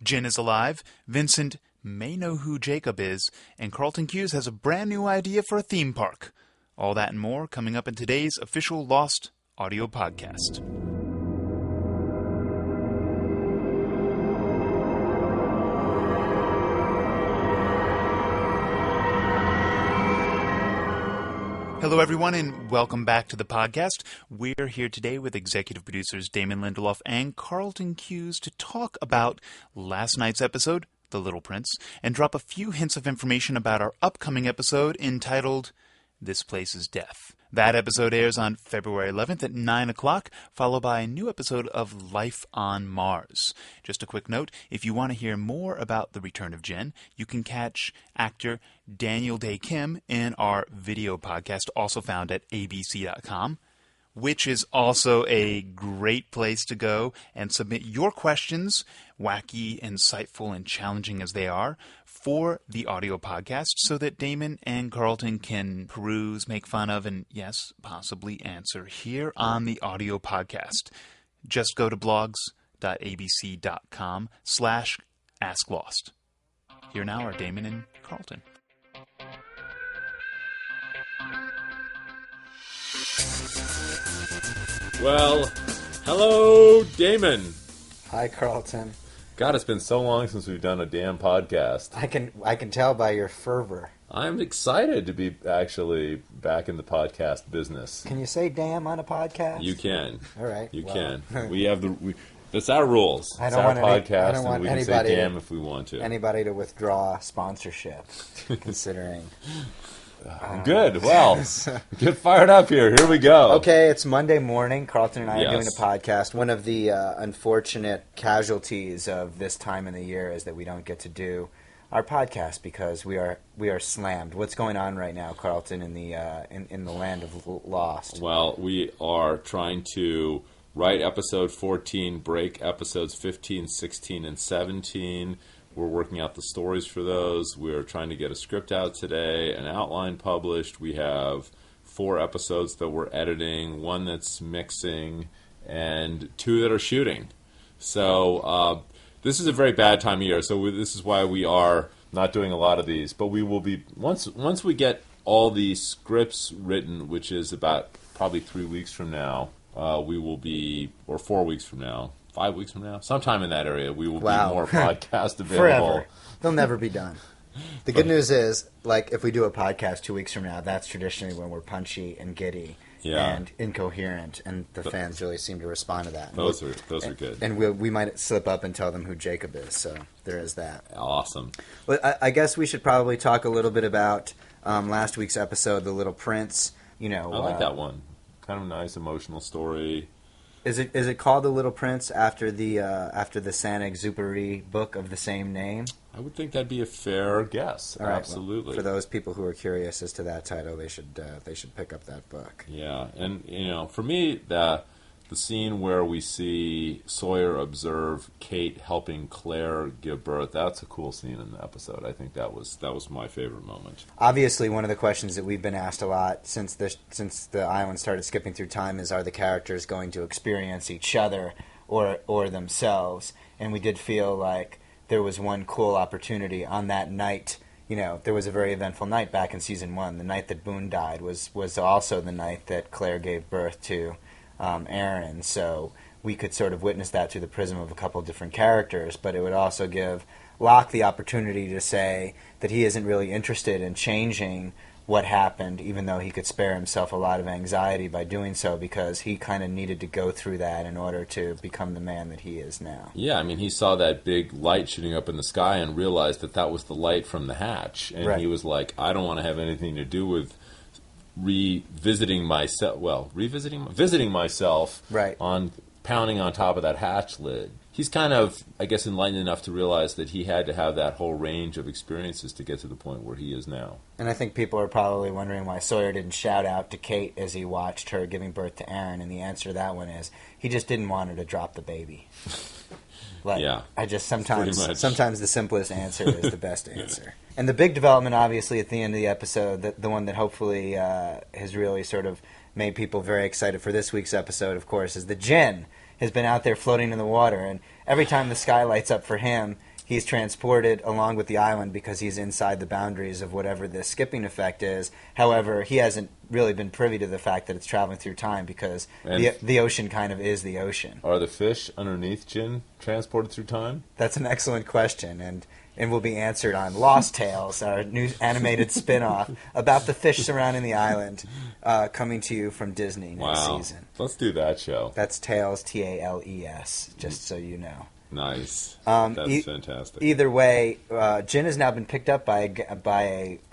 Jen is alive, Vincent may know who Jacob is, and Carlton Cuse has a brand new idea for a theme park. All that and more coming up in today's official Lost audio podcast. Hello, everyone, and welcome back to the podcast. We're here today with executive producers Damon, Lindelof, and Carlton Cuse to talk about last night's episode, The Little Prince, and drop a few hints of information about our upcoming episode entitled This Place's Death. That episode airs on February 11th at 9 o'clock, followed by a new episode of Life on Mars. Just a quick note, if you want to hear more about the return of Jen, you can catch actor Daniel Day Kim in our video podcast, also found at abc.com, which is also a great place to go and submit your questions, wacky, insightful, and challenging as they are, for the audio podcast so that Damon and Carlton can peruse, make fun of, and yes, possibly answer here on the audio podcast. Just go to blogs.abc.com/asklost. Here now are Damon and Carlton. Well, hello, Damon. Hi, Carlton. God, it's been so long since we've done a damn podcast. I can tell by your fervor. I'm excited to be actually back in the podcast business. Can you say "damn" on a podcast? You can. All right. You can. We have that's our rules. I It's don't our want podcast, and we can anybody, say "damn" if we want to. Anybody to withdraw sponsorship, considering. Good. Well, get fired up here. Here we go. Okay, it's Monday morning. Carlton and I are doing Yes. a podcast. One of the unfortunate casualties of this time in the year is that we don't get to do our podcast because we are slammed. What's going on right now, Carlton, in the land of Lost? Well, we are trying to write episode 14, break episodes 15, 16, and 17. We're working out the stories for those. We're trying to get a script out today, an outline published. We have 4 episodes that we're editing, 1 that's mixing, and 2 that are shooting. So this is a very bad time of year. So this is why we are not doing a lot of these. But we will be, once we get all the scripts written, which is about probably 3 weeks from now, we will be, or 4 weeks from now, 5 weeks from now, sometime in that area, we will be more podcast available. Forever. They'll never be done. The good news is, like, if we do a podcast 2 weeks from now, that's traditionally when we're punchy and giddy and incoherent, and the fans really seem to respond to that. Those are good. And we might slip up and tell them who Jacob is, so there is that. Awesome. Well, I guess we should probably talk a little bit about last week's episode, The Little Prince. You know, I like that one. Kind of a nice, emotional story. Is it called The Little Prince after the Saint-Exupéry book of the same name? I would think that'd be a fair guess. All right, absolutely. Well, for those people who are curious as to that title, they should pick up that book. Yeah, and for me, the scene where we see Sawyer observe Kate helping Claire give birth, that's a cool scene in the episode. I think that was my favorite moment. Obviously, one of the questions that we've been asked a lot since the island started skipping through time is, are the characters going to experience each other or themselves? And we did feel like there was one cool opportunity on that night. You know, there was a very eventful night back in season 1. The night that Boone died was also the night that Claire gave birth to Aaron, so we could sort of witness that through the prism of a couple of different characters, but it would also give Locke the opportunity to say that he isn't really interested in changing what happened, even though he could spare himself a lot of anxiety by doing so, because he kind of needed to go through that in order to become the man that he is now. Yeah, I mean, he saw that big light shooting up in the sky and realized that was the light from the hatch, and he was like, I don't want to have anything to do with visiting myself on pounding on top of that hatch lid. He's kind of, I guess, enlightened enough to realize that he had to have that whole range of experiences to get to the point where he is now. And I think people are probably wondering why Sawyer didn't shout out to Kate as he watched her giving birth to Aaron, and the answer to that one is he just didn't want her to drop the baby. I just sometimes the simplest answer is the best answer. And the big development, obviously, at the end of the episode, the one that hopefully has really sort of made people very excited for this week's episode, of course, is the Jinn has been out there floating in the water, and every time the sky lights up for him, he's transported along with the island because he's inside the boundaries of whatever this skipping effect is. However, he hasn't really been privy to the fact that it's traveling through time because the ocean kind of is the ocean. Are the fish underneath Jin transported through time? That's an excellent question, and will be answered on Lost Tales, our new animated spin-off about the fish surrounding the island, coming to you from Disney next season. Let's do that show. That's Tales, Tales, just so you know. Nice. That's fantastic. Either way, Jin has now been picked up by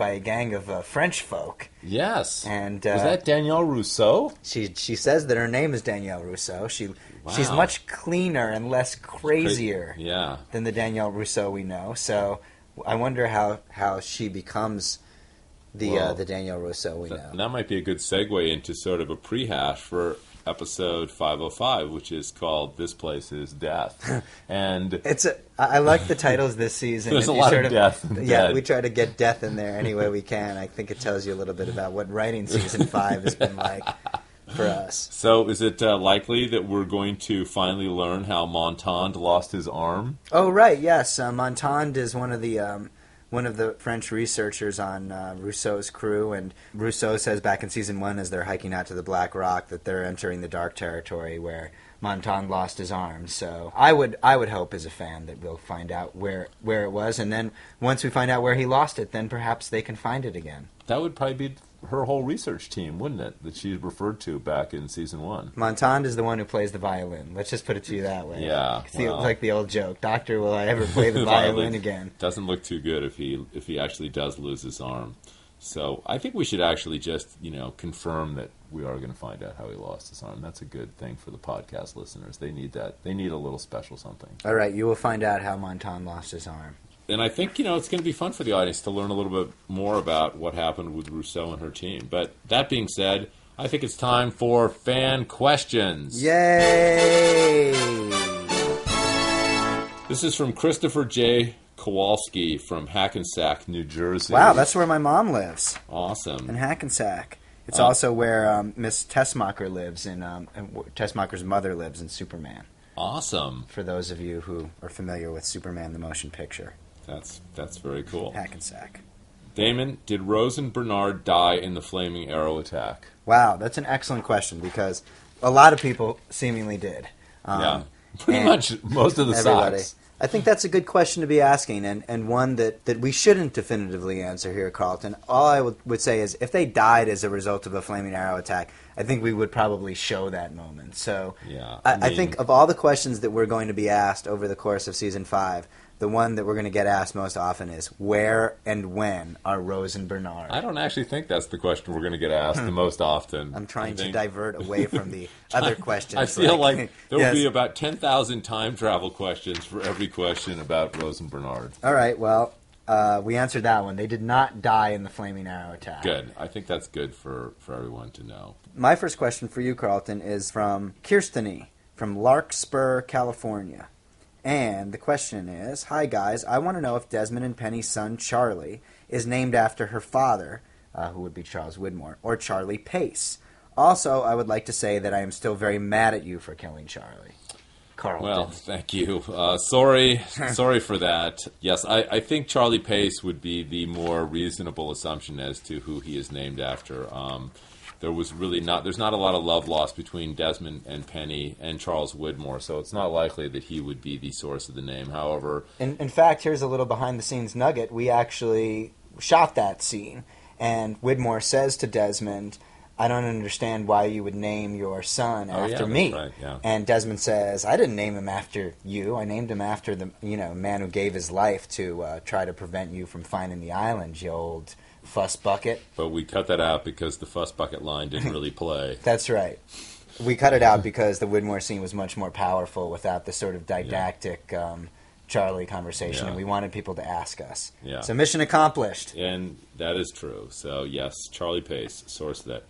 a gang of French folk. Yes. And is that Danielle Rousseau? She says that her name is Danielle Rousseau. She's much cleaner and less crazier than the Danielle Rousseau we know. So I wonder how she becomes the Danielle Rousseau we know. That might be a good segue into sort of a prehash for episode 505, which is called "This Place Is Death," and I like the titles this season. There's a lot of death. Yeah, we try to get death in there any way we can. I think it tells you a little bit about what writing season 5 has been like for us. So, is it likely that we're going to finally learn how Montand lost his arm? Oh, right. Yes, Montand is one of the French researchers on Rousseau's crew, and Rousseau says back in season 1 as they're hiking out to the Black Rock that they're entering the dark territory where Montand lost his arm. So I would hope as a fan that we'll find out where it was, and then once we find out where he lost it, then perhaps they can find it again. That would probably be her whole research team, wouldn't it, that she referred to back in season 1. Montand is the one who plays the violin. Let's just put it to you that way. Yeah. It's like the old joke, Doctor, will I ever play the violin again? Doesn't look too good if he actually does lose his arm. So I think we should actually just, confirm that we are going to find out how he lost his arm. That's a good thing for the podcast listeners. They need that. They need a little special something. All right, you will find out how Montand lost his arm. And I think, it's going to be fun for the audience to learn a little bit more about what happened with Rousseau and her team. But that being said, I think it's time for fan questions. Yay! This is from Christopher J. Kowalski from Hackensack, New Jersey. Wow, that's where my mom lives. Awesome. In Hackensack. It's also where Miss Tessmacher lives, and Tessmacher's mother lives in Superman. Awesome. For those of you who are familiar with Superman the motion picture. That's very cool. Hackensack. Damon, did Rose and Bernard die in the flaming arrow attack? Wow, that's an excellent question because a lot of people seemingly did. Pretty much most of the socks. I think that's a good question to be asking, and one that we shouldn't definitively answer here, Carlton. All I would say is if they died as a result of a flaming arrow attack, I think we would probably show that moment. So I think of all the questions that we're going to be asked over the course of Season 5, the one that we're going to get asked most often is, where and when are Rose and Bernard? I don't actually think that's the question we're going to get asked the most often. I'm trying to divert away from the other questions. I feel like there will be about 10,000 time travel questions for every question about Rose and Bernard. All right, well, we answered that one. They did not die in the flaming arrow attack. Good. I think that's good for everyone to know. My first question for you, Carlton, is from Kirsteny from Larkspur, California. And the question is, hi guys, I want to know if Desmond and Penny's son Charlie is named after her father, who would be Charles Widmore, or Charlie Pace. Also, I would like to say that I am still very mad at you for killing Charlie. Carlton. Well, thank you. Sorry for that. Yes, I think Charlie Pace would be the more reasonable assumption as to who he is named after. There's not a lot of love lost between Desmond and Penny and Charles Widmore, so it's not likely that he would be the source of the name. However, in fact, here's a little behind-the-scenes nugget. We actually shot that scene, and Widmore says to Desmond, I don't understand why you would name your son after me. Right, yeah. And Desmond says, I didn't name him after you. I named him after the man who gave his life to try to prevent you from finding the island, you old fuss bucket. But we cut that out because the fuss bucket line didn't really play. That's right. We cut it out because the Widmore scene was much more powerful without the sort of didactic Charlie conversation, and we wanted people to ask us. Yeah. So mission accomplished. And that is true. So yes, Charlie Pace, source of that.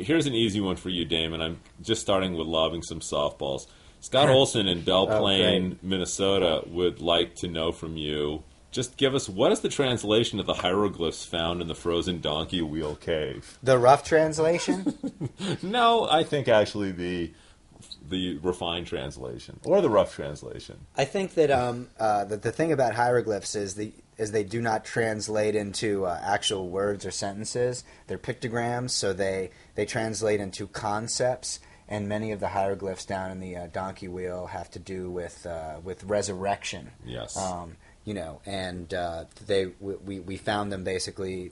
Here's an easy one for you, Damon. I'm just starting with lobbing some softballs. Scott Olson in Belle Plaine, Minnesota would like to know from you, just give us, what is the translation of the hieroglyphs found in the frozen donkey wheel cave? The rough translation? No, I think actually the refined translation or the rough translation. I think that the thing about hieroglyphs is they do not translate into actual words or sentences. They're pictograms, so they translate into concepts. And many of the hieroglyphs down in the donkey wheel have to do with resurrection. Yes. We found them basically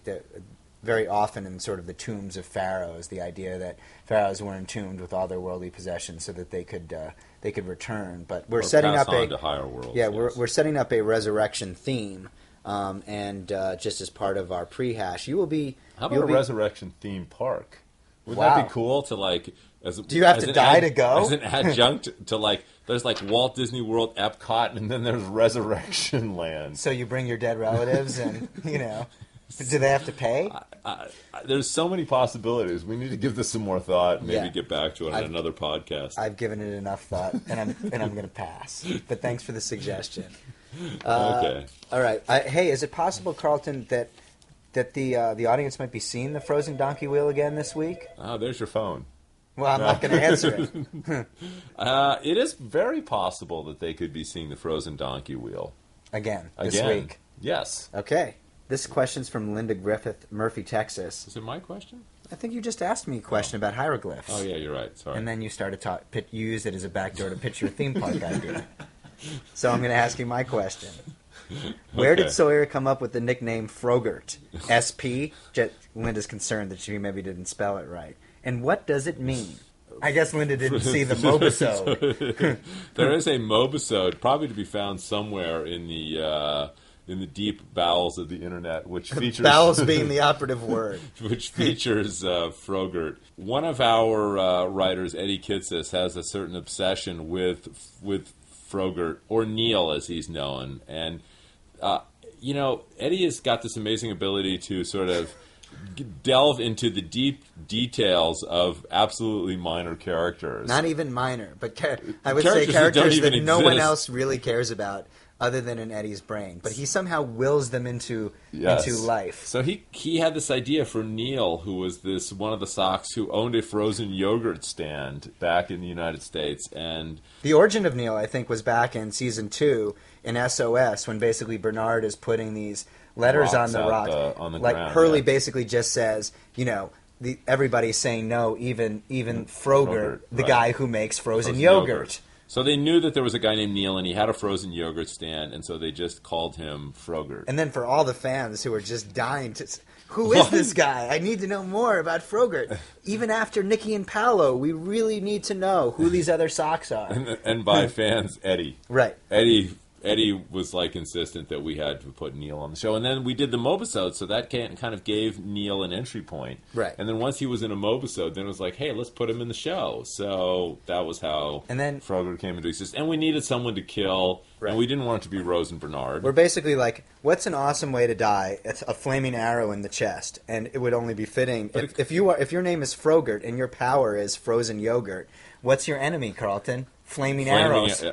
very often in sort of the tombs of pharaohs. The idea that pharaohs were entombed with all their worldly possessions so that they could return. But we're setting up to higher worlds. Yeah, yes. we're setting up a resurrection theme, and just as part of our prehash, you will be. How about a resurrection theme park? Wouldn't Wow. that be cool to like? Do you have to die to go? As an adjunct to like, there's like Walt Disney World, Epcot, and then there's Resurrection Land. So you bring your dead relatives, and do they have to pay? There's so many possibilities. We need to give this some more thought and maybe Yeah. get back to it on another podcast. I've given it enough thought, and I'm going to pass. But thanks for the suggestion. Okay. All right. Hey, is it possible, Carlton, that the audience might be seeing the Frozen Donkey Wheel again this week? Oh, there's your phone. Well, I'm not going to answer it. It is very possible that they could be seeing the Frozen Donkey Wheel. Again, this Again. week. Yes. Okay. This question's from Linda Griffith, Murphy, Texas. Is it my question? I think you just asked me a question about hieroglyphs. Oh, yeah, you're right. Sorry. And then you started you used it as a backdoor to pitch your theme park idea. So I'm going to ask you my question. Where did Sawyer come up with the nickname Frogurt? SP? Linda's concerned that she maybe didn't spell it right. And what does it mean? I guess Linda didn't see the Mobisode. There is a Mobisode, probably to be found somewhere in the deep bowels of the internet, which features Bowels being the operative word. which features Frogurt. One of our writers, Eddie Kitsis, has a certain obsession with Frogurt, or Neil as he's known, and Eddie has got this amazing ability to sort of delve into the deep details of absolutely minor characters. Not even minor, but I would say Characters characters that that no one exist. else really cares about other than in Eddie's brain. But he somehow wills them into life. So he had this idea for Neil, who was one of the socks who owned a frozen yogurt stand back in the United States, and The origin of Neil, I think, was back in season 2 in SOS, when basically Bernard is putting these letters on Rocks the out rock. on the like ground, Hurley yeah. basically just says, everybody's saying no, even Frogurt, Frogurt, the right. guy who makes frozen yogurt. So they knew that there was a guy named Neil, and he had a frozen yogurt stand, and so they just called him Frogurt. And then for all the fans who are just dying to... Who is this guy? I need to know more about Frogurt. Even after Nikki and Paolo, we really need to know who these other socks are. And by fans, Eddie. Right. Eddie was like insistent that we had to put Neil on the show, and then we did the Mobisode, so that kind of gave Neil an entry point. Right. And then once he was in a Mobisode, then it was like, hey, let's put him in the show. So that was how Frogurt came into existence. And we needed someone to kill, and we didn't want it to be Rose and Bernard. We're basically like, what's an awesome way to die? It's a flaming arrow in the chest, and it would only be fitting if your name is Frogurt and your power is frozen yogurt. What's your enemy, Carlton? Flaming arrows.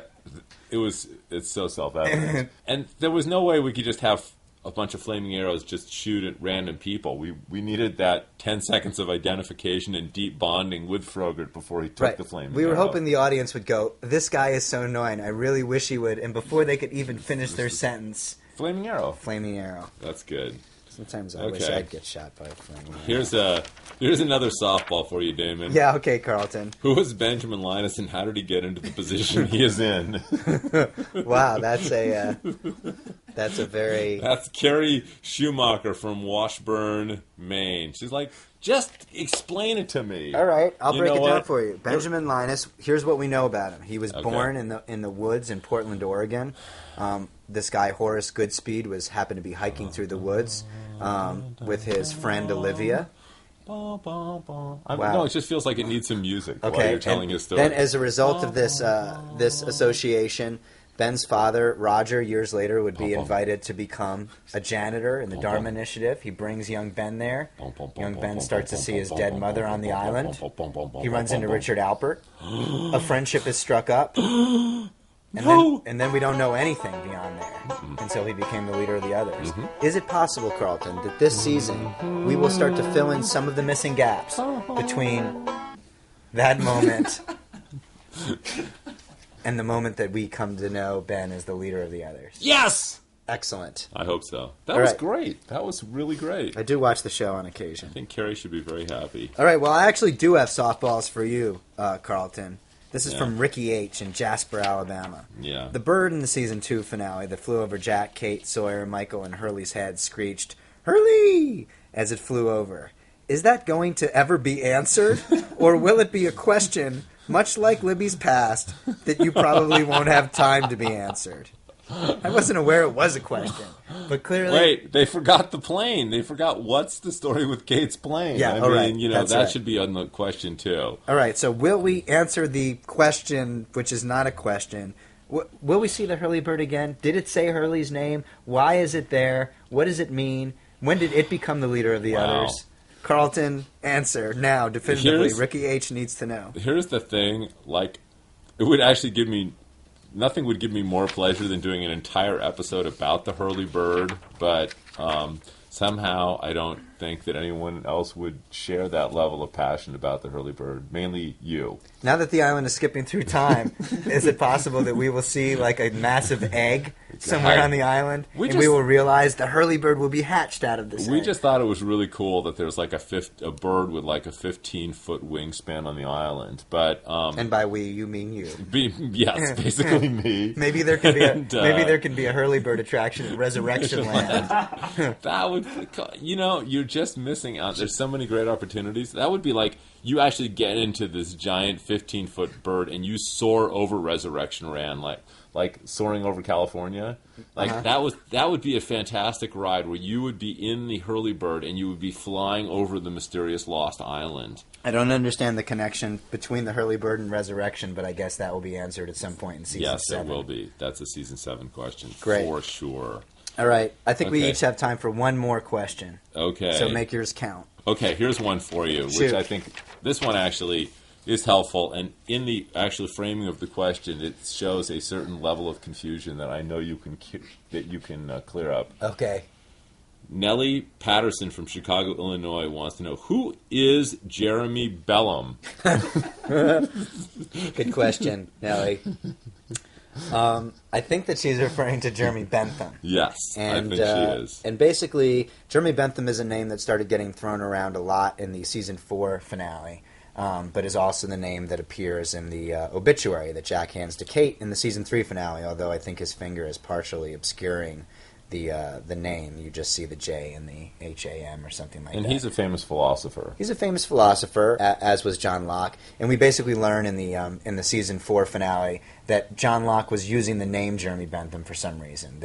It's so self-evident. And there was no way we could just have a bunch of flaming arrows just shoot at random people. We needed that 10 seconds of identification and deep bonding with Frogurt before he took the flaming arrow. We were hoping the audience would go, this guy is so annoying, I really wish he would. And before they could even finish their sentence... Flaming arrow. Flaming arrow. That's good. Sometimes I wish I'd get shot by a flaming arrow. Here's another softball for you, Damon. Yeah, okay, Carlton. Who was Benjamin Linus, and how did he get into the position he is in? Wow, that's Carrie Schumacher from Washburn, Maine. She's like, just explain it to me. All right, I'll break it down for you. Benjamin Linus, here's what we know about him. He was born in the woods in Portland, Oregon. This guy, Horace Goodspeed, happened to be hiking through the woods with his friend Olivia. Wow. No, it just feels like it needs some music while you're telling his story. Then as a result of this association, Ben's father, Roger, years later would be invited to become a janitor in the Dharma Initiative. He brings young Ben there. Young Ben starts to see his dead mother on the island. He runs into Richard Alpert. A friendship is struck up. And then we don't know anything beyond there until he became the leader of the others. Is it possible, Carlton, that this season we will start to fill in some of the missing gaps between that moment And the moment that we come to know Ben as the leader of the others. Yes! Excellent. I hope so. That All was right. great. That was really great. I do watch the show on occasion. I think Carrie should be very happy. All right, well, I actually do have softballs for you, Carlton. This is Yeah. from Ricky H. in Jasper, Alabama. Yeah. The bird in the season 2 finale that flew over Jack, Kate, Sawyer, Michael, and Hurley's head screeched, "Hurley!" as it flew over. Is that going to ever be answered? Or will it be a question, much like Libby's past, that you probably won't have time to be answered? I wasn't aware it was a question, but clearly... Wait, they forgot the plane. They forgot what's the story with Kate's plane. Yeah, I all mean, right. you know, That's that right. should be on the question, too. All right, so will we answer the question, which is not a question? Will we see the Hurley bird again? Did it say Hurley's name? Why is it there? What does it mean? When did it become the leader of the Wow. others? Carlton, answer now, definitively. Here's- Ricky H. needs to know. Here's the thing, like, it would actually give me... Nothing would give me more pleasure than doing an entire episode about the Hurley bird, but somehow I don't think that anyone else would share that level of passion about the Hurley bird, mainly you. Now that the island is skipping through time, is it possible that we will see like a massive egg somewhere on the island, We and just- we will realize the Hurley bird will be hatched out of this We egg? just thought it was really cool that there's like a bird with like a 15-foot wingspan on the island, but And by we, you mean you. yes, basically me. Maybe there can be a And, maybe there can be a Hurley bird attraction at Resurrection Land. That would, you know, you're just missing out. There's so many great opportunities. That would be like you actually get into this giant 15-foot bird and you soar over Resurrection Land, like soaring over California. Like that would be a fantastic ride where you would be in the Hurley bird and you would be flying over the mysterious lost island. I don't understand the connection between the Hurley bird and Resurrection, but I guess that will be answered at some point in season Yes, 7. it will be. That's a season 7 question Great. for sure. All right, I think we Okay. each have time for one more question. Okay. So make yours count. Okay, here's one for you, Shoot. which I think this one actually is helpful. And in the actual framing of the question, it shows a certain level of confusion that I know you can clear up. Okay. Nellie Patterson from Chicago, Illinois, wants to know who is Jeremy Bellum. Good question, Nellie. I think that she's referring to Jeremy Bentham. Yes, And, I think she is. And basically, Jeremy Bentham is a name that started getting thrown around a lot in the season 4 finale, but is also the name that appears in the obituary that Jack hands to Kate in the season 3 finale. Although I think his finger is partially obscuring the name. You just see the J and the HAM or something like And that. he's a famous philosopher. He's a famous philosopher, as was John Locke, and we basically learn in the season 4 finale that John Locke was using the name Jeremy Bentham for some reason.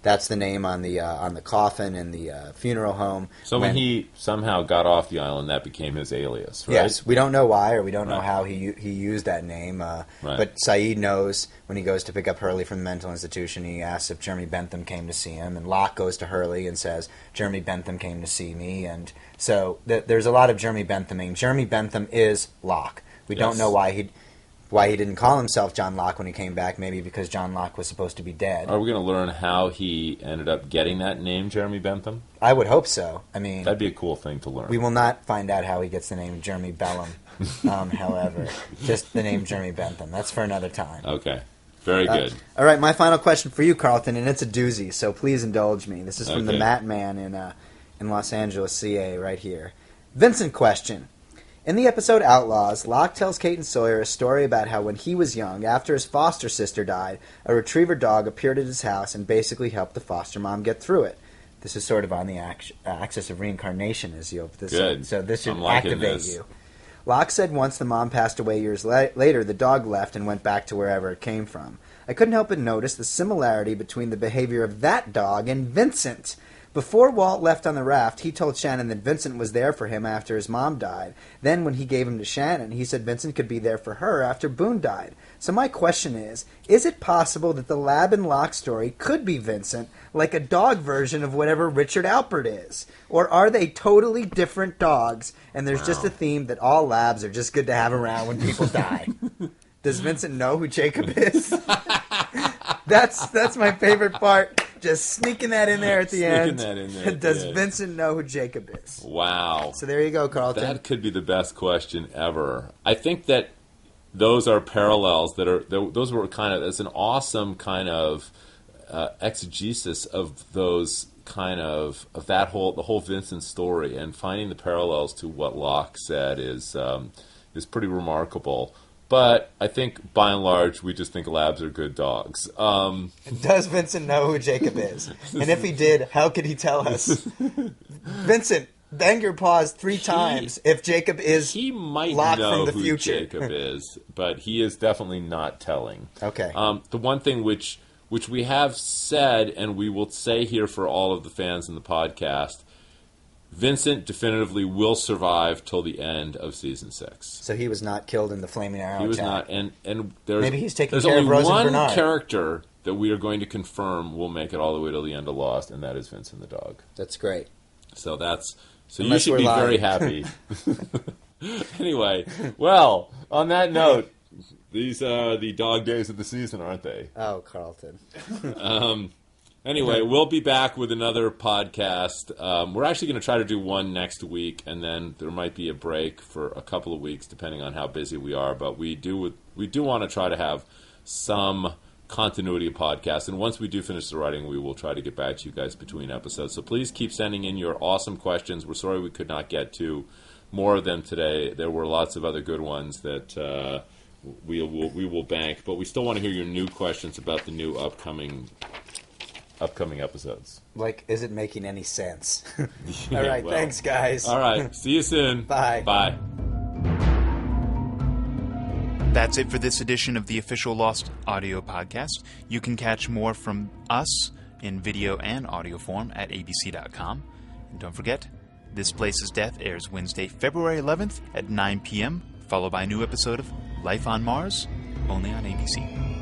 That's the name on the coffin in the funeral home. So when he somehow got off the island, that became his alias, right? Yes, we don't know why, or we don't know Right. how he used that name. Right. But Saeed knows when he goes to pick up Hurley from the mental institution. He asks if Jeremy Bentham came to see him, and Locke goes to Hurley and says, "Jeremy Bentham came to see me." And so there's a lot of Jeremy Benthaming. Jeremy Bentham is Locke. We don't Yes. know why he didn't call himself John Locke when he came back. Maybe because John Locke was supposed to be dead. Are we going to learn how he ended up getting that name, Jeremy Bentham? I would hope so. I mean, That'd be a cool thing to learn. we will not find out how he gets the name Jeremy Bellum. However, just the name Jeremy Bentham. That's for another time. Okay. Very good. All right, my final question for you, Carlton, and it's a doozy, so please indulge me. This is from the Okay. Matt Man in Los Angeles, CA, right here. Vincent question. In the episode Outlaws, Locke tells Kate and Sawyer a story about how when he was young, after his foster sister died, a retriever dog appeared at his house and basically helped the foster mom get through it. This is sort of on the axis of reincarnation, as you'll Good. So this should I'm liking activate this. you. Locke said once the mom passed away years later, the dog left and went back to wherever it came from. I couldn't help but notice the similarity between the behavior of that dog and Vincent. Before Walt left on the raft, he told Shannon that Vincent was there for him after his mom died. Then when he gave him to Shannon, he said Vincent could be there for her after Boone died. So my question is it possible that the Lab and Locke story could be Vincent, like a dog version of whatever Richard Alpert is? Or are they totally different dogs, and there's just a theme that all labs are just good to have around when people die? Does Vincent know who Jacob is? That's my favorite part. Just sneaking that in there at the end. That in there at Does the end. Vincent know who Jacob is? Wow. So there you go, Carlton. That could be the best question ever. I think that those are parallels those were kind of, it's an awesome kind of exegesis of those kind of the whole Vincent story, and finding the parallels to what Locke said is pretty remarkable. But I think, by and large, we just think labs are good dogs. Does Vincent know who Jacob is? And if he did, how could he tell us? Vincent, bang your paws 3 times if Jacob is he might Locke know from the who future. Jacob is, but he is definitely not telling. Okay. The one thing which we have said, and we will say here for all of the fans in the podcast, Vincent definitively will survive till the end of season 6. So he was not killed in the flaming arrow He was attack. not, and there's, Maybe he's taking there's care of only Rose and one Bernard. character that we are going to confirm will make it all the way to the end of Lost, and that is Vincent the dog. That's great. So you Unless should we're be lying. very happy. Anyway, well, on that note, these are the dog days of the season, aren't they? Oh, Carlton. Anyway, we'll be back with another podcast. We're actually going to try to do one next week, and then there might be a break for a couple of weeks, depending on how busy we are. But we do want to try to have some continuity of podcasts. And once we do finish the writing, we will try to get back to you guys between episodes. So please keep sending in your awesome questions. We're sorry we could not get to more of them today. There were lots of other good ones that we will bank, but we still want to hear your new questions about the new upcoming episodes. Like, is it making any sense? All Yeah, right, well. thanks, guys. All right, see you soon. Bye. Bye. That's it for this edition of the Official Lost audio podcast. You can catch more from us in video and audio form at abc.com. And don't forget, This Place's Death airs Wednesday, February 11th at 9 p.m., followed by a new episode of Life on Mars, only on ABC.